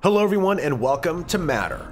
Hello everyone and welcome to Matter.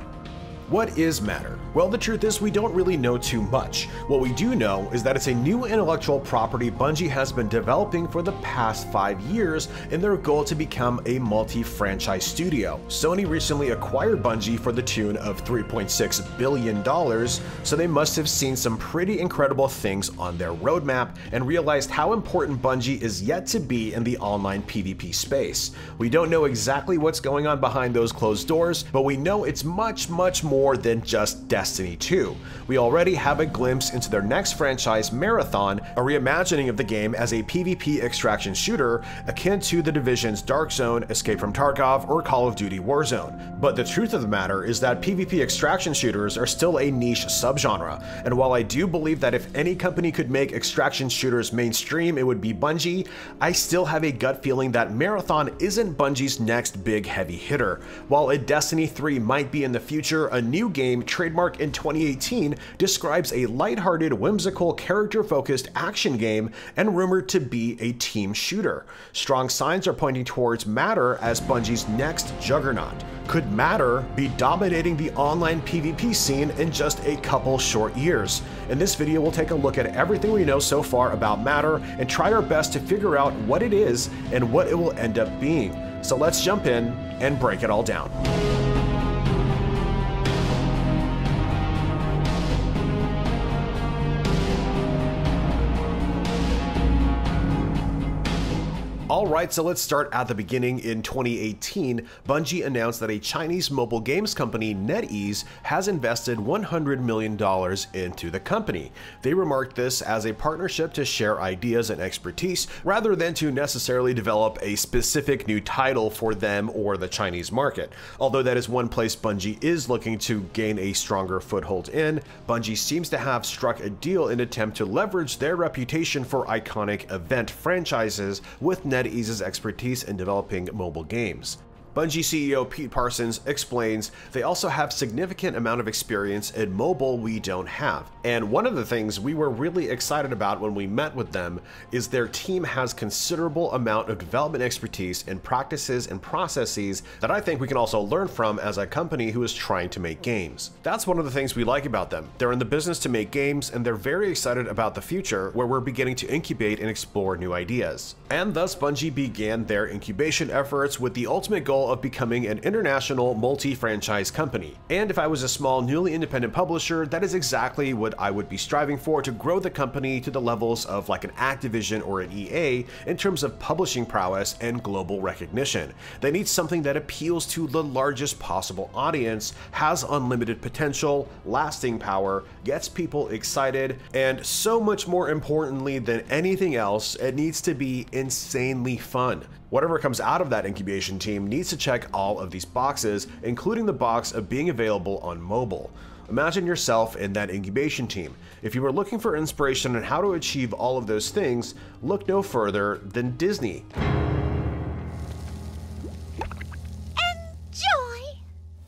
What is Matter? Well, the truth is we don't really know too much. What we do know is that it's a new intellectual property Bungie has been developing for the past 5 years in their goal to become a multi-franchise studio. Sony recently acquired Bungie for the tune of $3.6 billion, so they must have seen some pretty incredible things on their roadmap and realized how important Bungie is yet to be in the online PvP space. We don't know exactly what's going on behind those closed doors, but we know it's much more than just Destiny 2. We already have a glimpse into their next franchise, Marathon, a reimagining of the game as a PvP extraction shooter akin to The Division's Dark Zone, Escape from Tarkov, or Call of Duty Warzone. But the truth of the matter is that PvP extraction shooters are still a niche subgenre, and while I do believe that if any company could make extraction shooters mainstream, it would be Bungie, I still have a gut feeling that Marathon isn't Bungie's next big heavy hitter. While a Destiny 3 might be in the future, a new game, trademarked in 2018, describes a lighthearted, whimsical, character-focused action game and rumored to be a team shooter. Strong signs are pointing towards Matter as Bungie's next juggernaut. Could Matter be dominating the online PvP scene in just a couple short years? In this video, we'll take a look at everything we know so far about Matter and try our best to figure out what it is and what it will end up being. So let's jump in and break it all down. Alright, so let's start at the beginning. In 2018, Bungie announced that a Chinese mobile games company, NetEase, has invested $100 million into the company. They remarked this as a partnership to share ideas and expertise, rather than to necessarily develop a specific new title for them or the Chinese market. Although that is one place Bungie is looking to gain a stronger foothold in, Bungie seems to have struck a deal in an attempt to leverage their reputation for iconic event franchises with NetEase's expertise in developing mobile games. Bungie CEO Pete Parsons explains they also have significant amount of experience in mobile we don't have. And one of the things we were really excited about when we met with them is their team has considerable amount of development expertise in practices and processes that I think we can also learn from as a company who is trying to make games. That's one of the things we like about them. They're in the business to make games and they're very excited about the future where we're beginning to incubate and explore new ideas. And thus Bungie began their incubation efforts with the ultimate goal of becoming an international multi-franchise company. And if I was a small, newly independent publisher, that is exactly what I would be striving for, to grow the company to the levels of like an Activision or an EA in terms of publishing prowess and global recognition. They need something that appeals to the largest possible audience, has unlimited potential, lasting power, gets people excited, and so much more importantly than anything else, it needs to be insanely fun. Whatever comes out of that incubation team needs to check all of these boxes, including the box of being available on mobile. Imagine yourself in that incubation team. If you were looking for inspiration on how to achieve all of those things, look no further than Disney. Enjoy!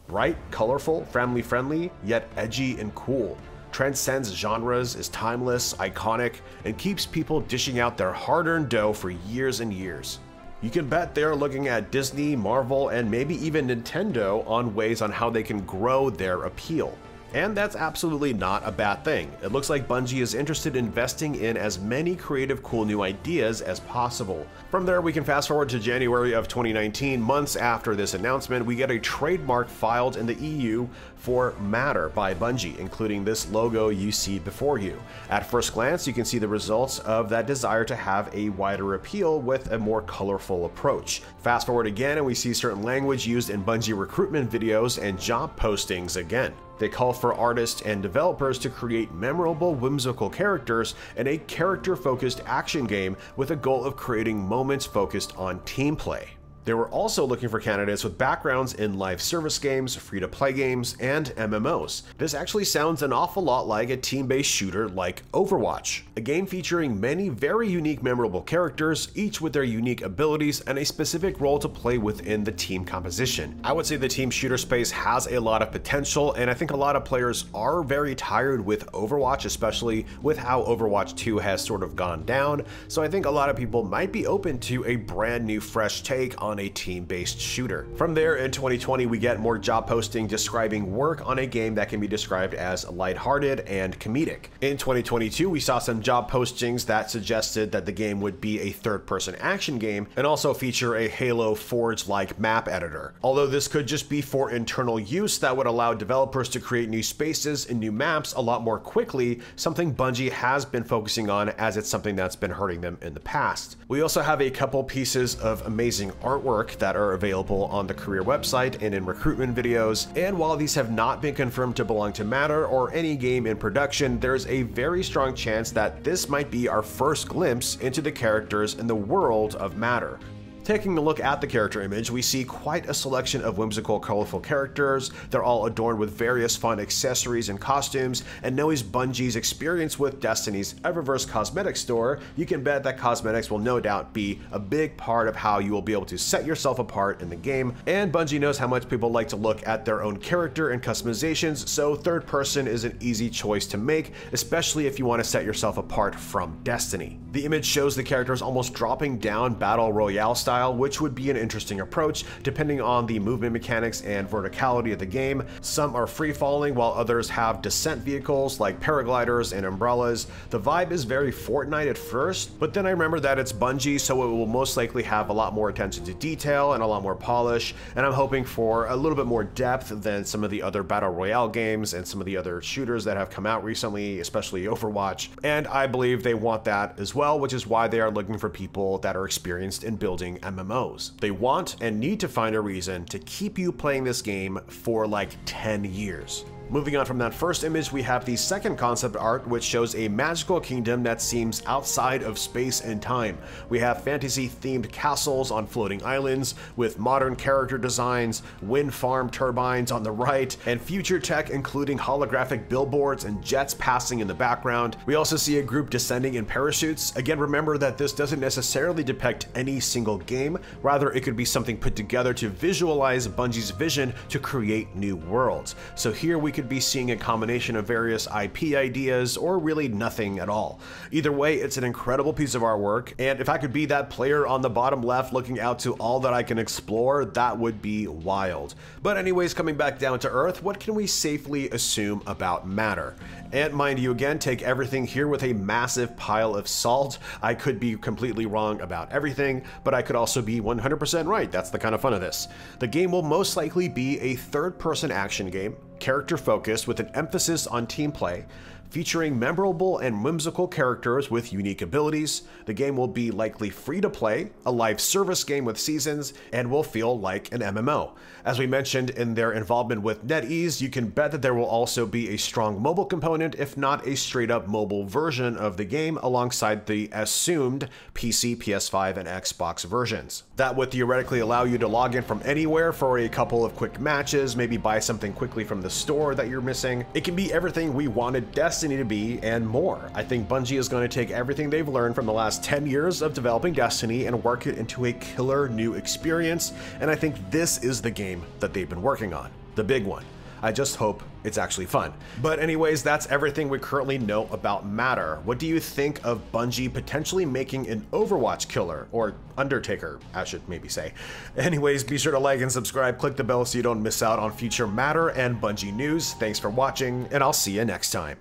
Bright, colorful, family-friendly, yet edgy and cool. Transcends genres, is timeless, iconic, and keeps people dishing out their hard-earned dough for years and years. You can bet they're looking at Disney, Marvel, and maybe even Nintendo on ways on how they can grow their appeal. And that's absolutely not a bad thing. It looks like Bungie is interested in investing in as many creative, cool new ideas as possible. From there, we can fast forward to January of 2019. Months after this announcement, we get a trademark filed in the EU for Matter by Bungie, including this logo you see before you. At first glance, you can see the results of that desire to have a wider appeal with a more colorful approach. Fast forward again, and we see certain language used in Bungie recruitment videos and job postings again. They call for artists and developers to create memorable, whimsical characters in a character-focused action game with a goal of creating moments focused on team play. They were also looking for candidates with backgrounds in live service games, free-to-play games, and MMOs. This actually sounds an awful lot like a team-based shooter like Overwatch, a game featuring many very unique, memorable characters, each with their unique abilities and a specific role to play within the team composition. I would say the team shooter space has a lot of potential, and I think a lot of players are very tired with Overwatch, especially with how Overwatch 2 has sort of gone down, so I think a lot of people might be open to a brand new, fresh take on on a team-based shooter. From there, in 2020, we get more job posting describing work on a game that can be described as lighthearted and comedic. In 2022, we saw some job postings that suggested that the game would be a third-person action game and also feature a Halo Forge-like map editor. Although this could just be for internal use that would allow developers to create new spaces and new maps a lot more quickly, something Bungie has been focusing on as it's something that's been hurting them in the past. We also have a couple pieces of amazing artwork that are available on the career website and in recruitment videos, and while these have not been confirmed to belong to Matter or any game in production, there's a very strong chance that this might be our first glimpse into the characters in the world of Matter. Taking a look at the character image, we see quite a selection of whimsical, colorful characters. They're all adorned with various fun accessories and costumes, and knowing Bungie's experience with Destiny's Eververse cosmetic store, you can bet that cosmetics will no doubt be a big part of how you will be able to set yourself apart in the game, and Bungie knows how much people like to look at their own character and customizations, so third person is an easy choice to make, especially if you want to set yourself apart from Destiny. The image shows the characters almost dropping down Battle Royale style, which would be an interesting approach depending on the movement mechanics and verticality of the game. Some are free-falling while others have descent vehicles like paragliders and umbrellas. The vibe is very Fortnite at first, but then I remember that it's Bungie, so it will most likely have a lot more attention to detail and a lot more polish, and I'm hoping for a little bit more depth than some of the other Battle Royale games and some of the other shooters that have come out recently, especially Overwatch, and I believe they want that as well, which is why they are looking for people that are experienced in building MMOs. They want and need to find a reason to keep you playing this game for like 10 years. Moving on from that first image, we have the second concept art, which shows a magical kingdom that seems outside of space and time. We have fantasy-themed castles on floating islands, with modern character designs, wind farm turbines on the right, and future tech including holographic billboards and jets passing in the background. We also see a group descending in parachutes. Again, remember that this doesn't necessarily depict any single game, rather it could be something put together to visualize Bungie's vision to create new worlds. So here we could be seeing a combination of various IP ideas or really nothing at all. Either way, it's an incredible piece of artwork, and if I could be that player on the bottom left looking out to all that I can explore, that would be wild. But anyways, coming back down to earth, what can we safely assume about Matter? And mind you, again, take everything here with a massive pile of salt. I could be completely wrong about everything, but I could also be 100% right. That's the kind of fun of this. The game will most likely be a third-person action game, character-focused with an emphasis on team play, featuring memorable and whimsical characters with unique abilities. The game will be likely free to play, a live service game with seasons, and will feel like an MMO. As we mentioned in their involvement with NetEase, you can bet that there will also be a strong mobile component, if not a straight-up mobile version of the game alongside the assumed PC, PS5, and Xbox versions. That would theoretically allow you to log in from anywhere for a couple of quick matches, maybe buy something quickly from the store that you're missing. It can be everything we wanted Destiny to be and more. I think Bungie is going to take everything they've learned from the last 10 years of developing Destiny and work it into a killer new experience, and I think this is the game that they've been working on. The big one. I just hope it's actually fun. But anyways, that's everything we currently know about Matter. What do you think of Bungie potentially making an Overwatch killer, or Undertaker, I should maybe say. Anyways, be sure to like and subscribe, click the bell so you don't miss out on future Matter and Bungie news. Thanks for watching, and I'll see you next time.